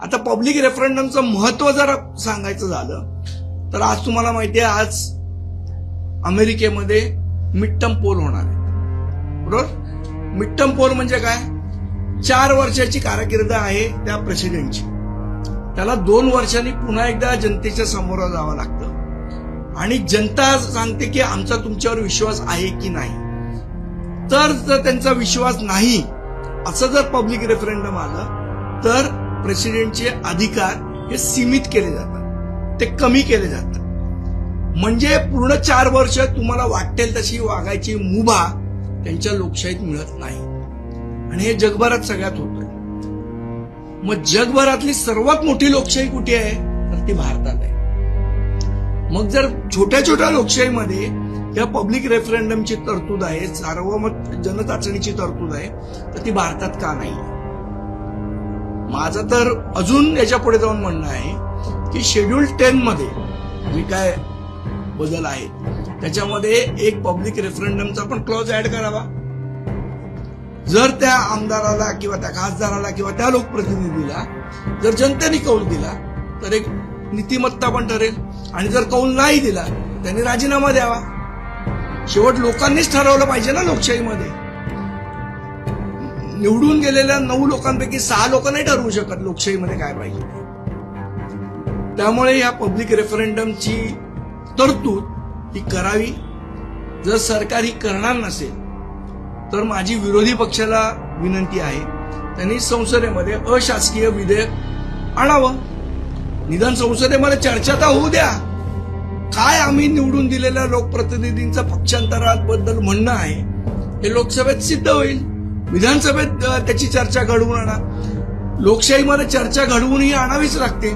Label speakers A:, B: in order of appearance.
A: आता पब्लिक रेफरंडमचं महत्व जर सांगायचं झालं तर आज तुम्हाला माहिती आहे, आज अमेरिकेमध्ये मिड टर्म पोल होणार आहे, बरोबर? मिड टर्म पोल म्हणजे काय? 4 वर्षाची कारकीर्द आहे त्या प्रेसिडेंटची, त्याला 2 वर्षांनी पुन्हा एकदा जनतेच्या समोर जावं लागतं आणि जनता सांगते की आमचा तुमच्यावर विश्वास आहे की नाही. तर जर त्यांचा विश्वास नाही असं जर पब्लिक रेफरंडम आलं तर प्रेसिडेंटचे अधिकार हे सीमित केले जातात, ते कमी केले जातात. म्हणजे पूर्ण 4 वर्ष तुम्हाला वाटेल तशी वागायची मुभा त्यांच्या लोकशाहीत मिळत नाही आणि हे जगभरात सगळ्यात होतंय. मग जगभरातली सर्वात मोठी लोकशाही कुठे आहे तर ती भारतात आहे. मग जर छोट्या छोट्या लोकशाहीमध्ये या पब्लिक रेफरंडमची तरतूद आहे, सार्वमत जनचाचणीची तरतूद आहे, तर ती भारतात का नाही? माझं तर अजून याच्या पुढे जाऊन म्हणणं आहे की शेड्यूल 10 मध्ये जे काय बदल आहेत त्याच्यामध्ये एक पब्लिक रेफरंडमचा पण क्लॉज ऍड करावा. जर त्या आमदाराला किंवा त्या खासदाराला किंवा त्या लोकप्रतिनिधीला जर जनतेने कौल दिला तर एक नीतिमत्ता पण ठरेल आणि जर कौल नाही दिला त्यांनी राजीनामा द्यावा. शेवट लोकांनीच ठरवलं पाहिजे ना लोकशाहीमध्ये. निवडून गेलेल्या 9 लोकांपैकी 6 लोक नाही ठरवू शकत लोकशाहीमध्ये काय पाहिजे. त्यामुळे या पब्लिक रेफरंडमची तरतूद ही करावी. जर सरकार ही करणार नसेल तर माझी विरोधी पक्षाला विनंती आहे त्यांनी संसदेमध्ये अशासकीय विधेयक आणावं. निदान संसदेमध्ये चर्चा तर होऊ द्या. काय आम्ही निवडून दिलेल्या लोकप्रतिनिधींचं पक्षांतराबद्दल म्हणणं आहे हे लोकसभेत सिद्ध होईल. विधानसभेत त्याची चर्चा घडवून आणा. लोकशाहीमध्ये चर्चा घडवूनही आणावीच लागते.